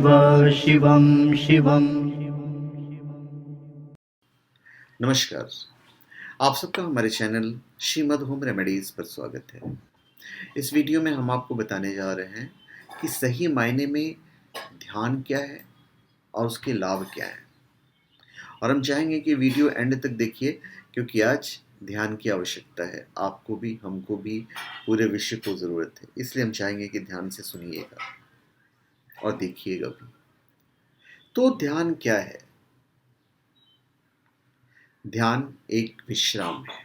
शिवं शिवं। नमस्कार। आप सबका हमारे चैनल श्रीमद होम रेमेडीज़ पर स्वागत है। इस वीडियो में हम आपको बताने जा रहे हैं कि सही मायने में ध्यान क्या है और उसके लाभ क्या हैं। और हम चाहेंगे कि वीडियो एंड तक देखिए, क्योंकि आज ध्यान की आवश्यकता है। आपको भी, हमको भी, पूरे विश्व को ज़रूरत है। इसलिए हम चाहेंगे कि ध्यान से सुनिएगा और देखिएगा भी। तो ध्यान क्या है? ध्यान एक विश्राम है।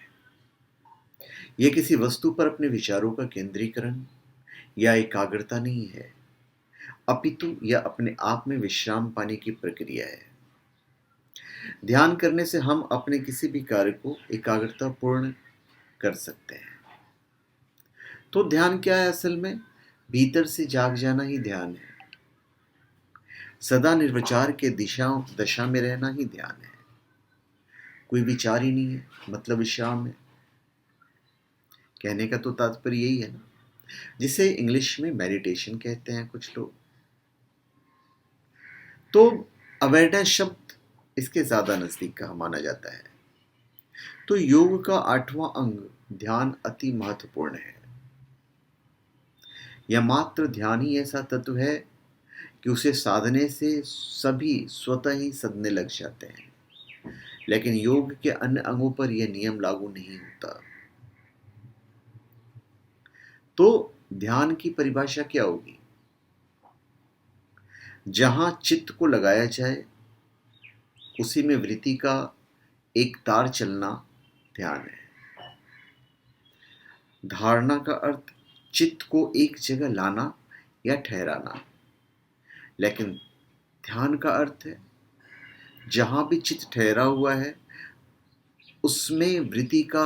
यह किसी वस्तु पर अपने विचारों का केंद्रीकरण या एकाग्रता नहीं है, अपितु यह अपने आप में विश्राम पाने की प्रक्रिया है। ध्यान करने से हम अपने किसी भी कार्य को एकाग्रता पूर्ण कर सकते हैं। तो ध्यान क्या है? असल में भीतर से जाग जाना ही ध्यान है। सदा निर्विचार के दशा में रहना ही ध्यान है। कोई विचार ही नहीं है, मतलब विश्राम है। कहने का तो तात्पर्य यही है ना, जिसे इंग्लिश में मेडिटेशन कहते हैं कुछ लोग। तो अवेयरनेस शब्द इसके ज्यादा नजदीक का माना जाता है। तो योग का 8वां अंग ध्यान अति महत्वपूर्ण है। यह मात्र ध्यान ही ऐसा तत्व है कि उसे साधने से सभी स्वतः ही सधने लग जाते हैं। लेकिन योग के अन्य अंगों पर यह नियम लागू नहीं होता। तो ध्यान की परिभाषा क्या होगी? जहां चित्त को लगाया जाए उसी में वृत्ति का एक तार चलना ध्यान है। धारणा का अर्थ चित्त को एक जगह लाना या ठहराना, लेकिन ध्यान का अर्थ है जहां भी चित्त ठहरा हुआ है उसमें वृत्ति का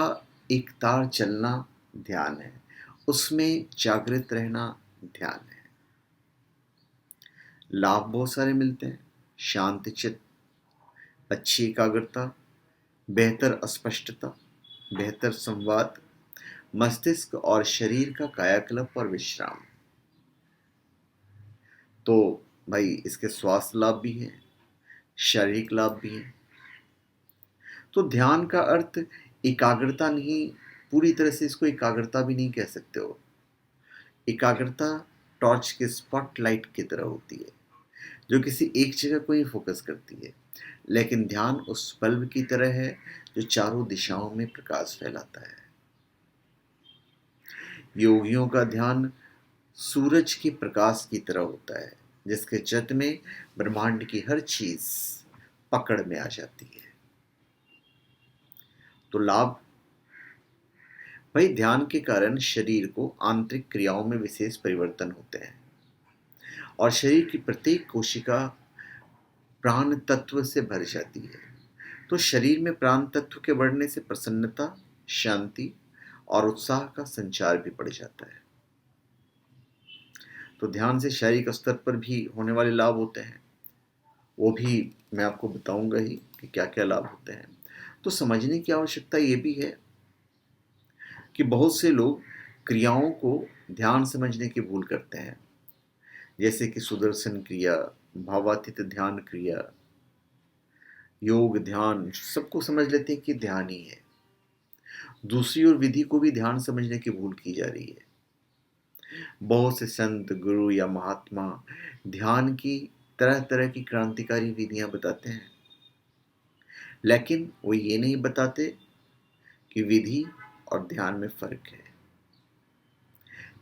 एक तार चलना ध्यान है, उसमें जागृत रहना ध्यान है। लाभ बहुत सारे मिलते हैं। शांत चित्त, अच्छी एकाग्रता, बेहतर स्पष्टता, बेहतर संवाद, मस्तिष्क और शरीर का कायाकल्प और विश्राम। तो भाई इसके स्वास्थ्य लाभ भी हैं, शारीरिक लाभ भी हैं। तो ध्यान का अर्थ एकाग्रता नहीं, पूरी तरह से इसको एकाग्रता भी नहीं कह सकते हो। एकाग्रता टॉर्च के स्पॉटलाइट की तरह होती है, जो किसी एक जगह को ही फोकस करती है। लेकिन ध्यान उस बल्ब की तरह है जो चारों दिशाओं में प्रकाश फैलाता है। योगियों का ध्यान सूरज के प्रकाश की तरह होता है, जिसके जत में ब्रह्मांड की हर चीज पकड़ में आ जाती है। तो लाभ, भाई ध्यान के कारण शरीर को आंतरिक क्रियाओं में विशेष परिवर्तन होते हैं और शरीर की प्रत्येक कोशिका प्राण तत्व से भर जाती है। तो शरीर में प्राण तत्व के बढ़ने से प्रसन्नता, शांति और उत्साह का संचार भी बढ़ जाता है। तो ध्यान से शारीरिक स्तर पर भी होने वाले लाभ होते हैं, वो भी मैं आपको बताऊंगा ही कि क्या क्या लाभ होते हैं। तो समझने की आवश्यकता ये भी है कि बहुत से लोग क्रियाओं को ध्यान समझने की भूल करते हैं, जैसे कि सुदर्शन क्रिया, भावातीत ध्यान क्रिया, योग ध्यान, सबको समझ लेते हैं कि ध्यान ही है। दूसरी ओर विधि को भी ध्यान समझने की भूल की जा रही है। बहुत से संत, गुरु या महात्मा ध्यान की तरह तरह की क्रांतिकारी विधियां बताते हैं, लेकिन वो ये नहीं बताते कि विधि और ध्यान में फर्क है,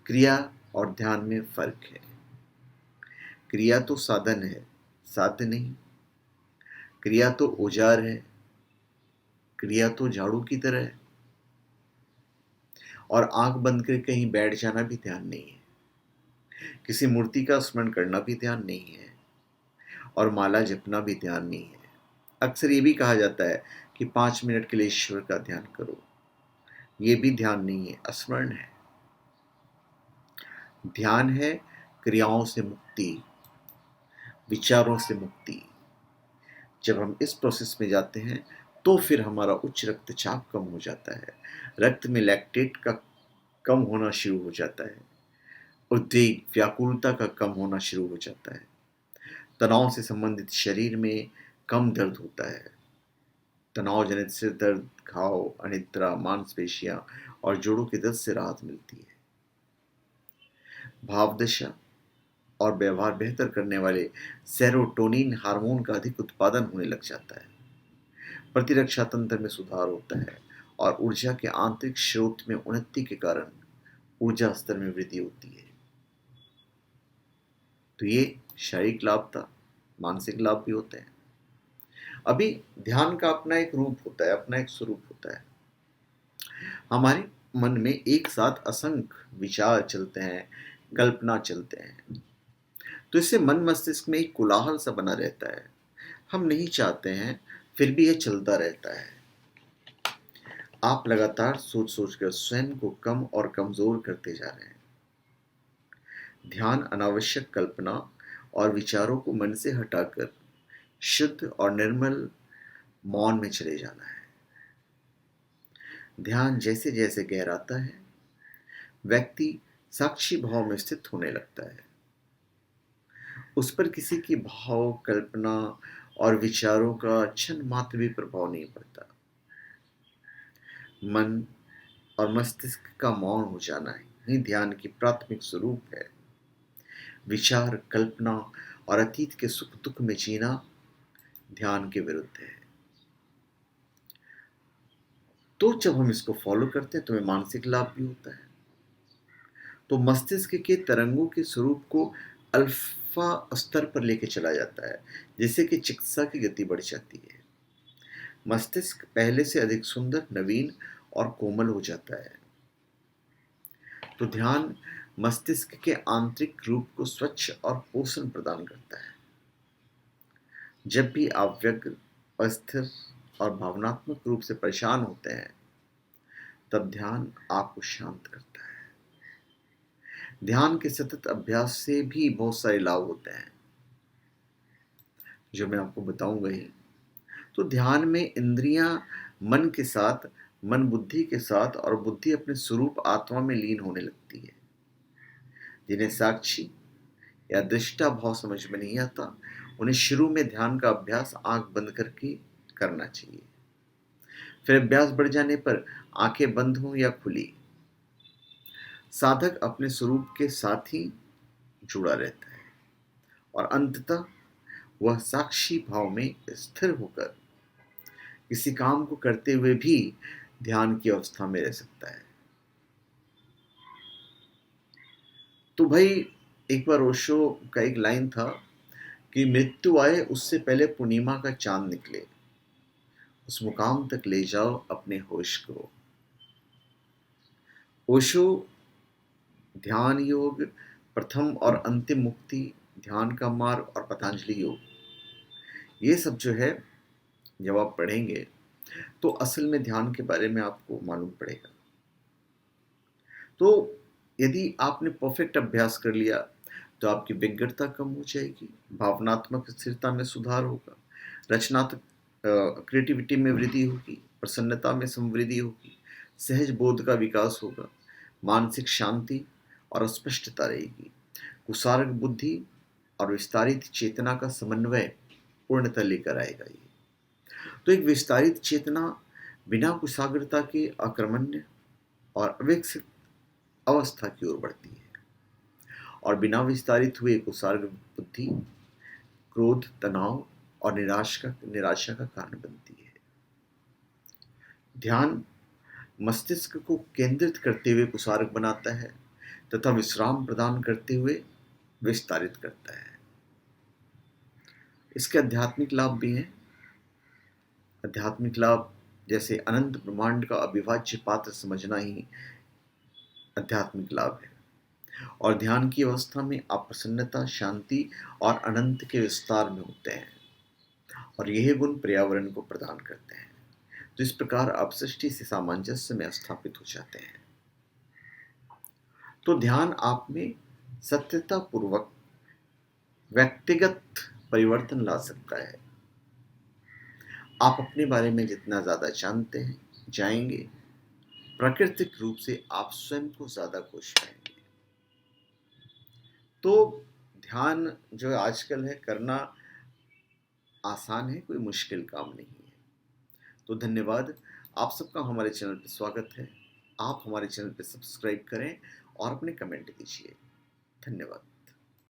क्रिया और ध्यान में फर्क है। क्रिया तो साधन है, साध्य नहीं। क्रिया तो औजार है, क्रिया तो झाड़ू की तरह है। और आंख बंद कर कहीं बैठ जाना भी ध्यान नहीं है। किसी मूर्ति का स्मरण करना भी ध्यान नहीं है और माला जपना भी ध्यान नहीं है। अक्सर ये भी कहा जाता है कि 5 मिनट के लिए ईश्वर का ध्यान करो, ये भी ध्यान नहीं है, स्मरण है। ध्यान है क्रियाओं से मुक्ति, विचारों से मुक्ति। जब हम इस प्रोसेस में जाते हैं तो फिर हमारा उच्च रक्तचाप कम हो जाता है, रक्त में लैक्टेट का कम होना शुरू हो जाता है, उद्वेग, व्याकुलता का कम होना शुरू हो जाता है। तनाव से संबंधित शरीर में कम दर्द होता है। तनाव जनित सिर दर्द, घाव, अनिद्रा, मांसपेशियां और जोड़ों के दर्द से राहत मिलती है। भावदशा और व्यवहार बेहतर करने वाले सेरोटोनिन हार्मोन का अधिक उत्पादन होने लग जाता है। प्रतिरक्षा तंत्र में सुधार होता है और ऊर्जा के आंतरिक स्रोत में उन्नति के कारण ऊर्जा स्तर में वृद्धि होती है। तो ये शारीरिक लाभ था, मानसिक लाभ भी होते हैं। अभी ध्यान का अपना एक रूप होता है, अपना एक स्वरूप होता है। हमारे मन में एक साथ असंख्य विचार चलते हैं, कल्पना चलते हैं, तो इससे मन मस्तिष्क में एक कोलाहल सा बना रहता है। हम नहीं चाहते हैं, फिर भी यह चलता रहता है। आप लगातार सोच सोच कर स्वयं को कम और कमजोर करते जा रहे हैं। ध्यान अनावश्यक कल्पना और विचारों को मन से हटाकर शुद्ध और निर्मल मौन में चले जाना है। ध्यान जैसे जैसे गहराता है, व्यक्ति साक्षी भाव में स्थित होने लगता है। उस पर किसी की भाव, कल्पना और विचारों का क्षण मात्र भी प्रभाव नहीं पड़ता। मन और मस्तिष्क का मौन हो जाना ही ध्यान की प्राथमिक स्वरूप है। विचार, कल्पना और अतीत के सुख दुख में जीना ध्यान के विरुद्ध है। तो जब हम इसको फॉलो करते हैं तो हमें मानसिक लाभ भी होता है। तो मस्तिष्क के तरंगों के स्वरूप को अल्फा स्तर पर लेके चला जाता है, जिससे कि चिकित्सा की गति बढ़ जाती है। मस्तिष्क पहले से अधिक सुंदर, नवीन और कोमल हो जाता है। तो ध्यान मस्तिष्क के आंतरिक रूप को स्वच्छ और पोषण प्रदान करता है। जब भी आप व्यग्र, अस्थिर और भावनात्मक रूप से परेशान होते हैं, तब ध्यान आपको शांत करता है। ध्यान के सतत अभ्यास से भी बहुत सारे लाभ होते हैं, जो मैं आपको बताऊंगा ही। तो ध्यान में इंद्रियां मन के साथ, मन बुद्धि के साथ और बुद्धि अपने स्वरूप आत्मा में लीन होने लगती है। जिन्हें साक्षी या दृष्टा भाव समझ में नहीं आता, उन्हें शुरू में ध्यान का अभ्यास आंख बंद करके करना चाहिए। फिर अभ्यास बढ़ जाने पर आंखें बंद हो या खुली, साधक अपने स्वरूप के साथ ही जुड़ा रहता है और अंततः वह साक्षी भाव में स्थिर होकर किसी काम को करते हुए भी ध्यान की अवस्था में रह सकता है। तो भाई, एक बार ओशो का एक लाइन था कि मृत्यु आए उससे पहले पूर्णिमा का चांद निकले, उस मुकाम तक ले जाओ अपने होश को। ओशो ध्यान योग, प्रथम और अंतिम मुक्ति, ध्यान का मार्ग और पतंजलि योग, ये सब जो है जब आप पढ़ेंगे तो असल में ध्यान के बारे में आपको मालूम पड़ेगा। तो यदि आपने परफेक्ट अभ्यास कर लिया तो आपकी विज्ञता कम हो जाएगी, भावनात्मक स्थिरता में सुधार होगा, रचनात्मक क्रिएटिविटी में वृद्धि होगी, प्रसन्नता में समृद्धि होगी, सहज बोध का विकास होगा, मानसिक शांति और स्पष्टता रहेगी, कुसार्ग बुद्धि और विस्तारित चेतना का समन्वय पूर्णतः लेकर आएगा ये। तो एक विस्तारित चेतना बिना कुशाग्रता के अकर्मण्य और अविकसित अवस्था की ओर बढ़ती है, और बिना विस्तारित हुए कुसार्ग बुद्धि क्रोध, तनाव और निराशा का कारण बनती है। ध्यान मस्तिष्क को केंद्रित करते हुए कुसार्ग बनाता है तथा विश्राम प्रदान करते हुए विस्तारित करता है। इसके आध्यात्मिक लाभ भी हैं। आध्यात्मिक लाभ जैसे अनंत ब्रह्मांड का अविभाज्य पात्र समझना ही आध्यात्मिक लाभ है। और ध्यान की अवस्था में आप प्रसन्नता, शांति और अनंत के विस्तार में होते हैं, और यही गुण पर्यावरण को प्रदान करते हैं। तो इस प्रकार आप सृष्टि से सामंजस्य में स्थापित हो जाते हैं। तो ध्यान आप में सत्यता पूर्वक व्यक्तिगत परिवर्तन ला सकता है। आप अपने बारे में जितना ज्यादा जानते हैं जाएंगे, प्राकृतिक रूप से आप स्वयं को ज्यादा खुश पाएंगे। तो ध्यान जो आजकल है करना आसान है, कोई मुश्किल काम नहीं है। तो धन्यवाद। आप सबका हमारे चैनल पे स्वागत है। आप हमारे चैनल पे सब्सक्राइब करें और अपने कमेंट दीजिए। धन्यवाद।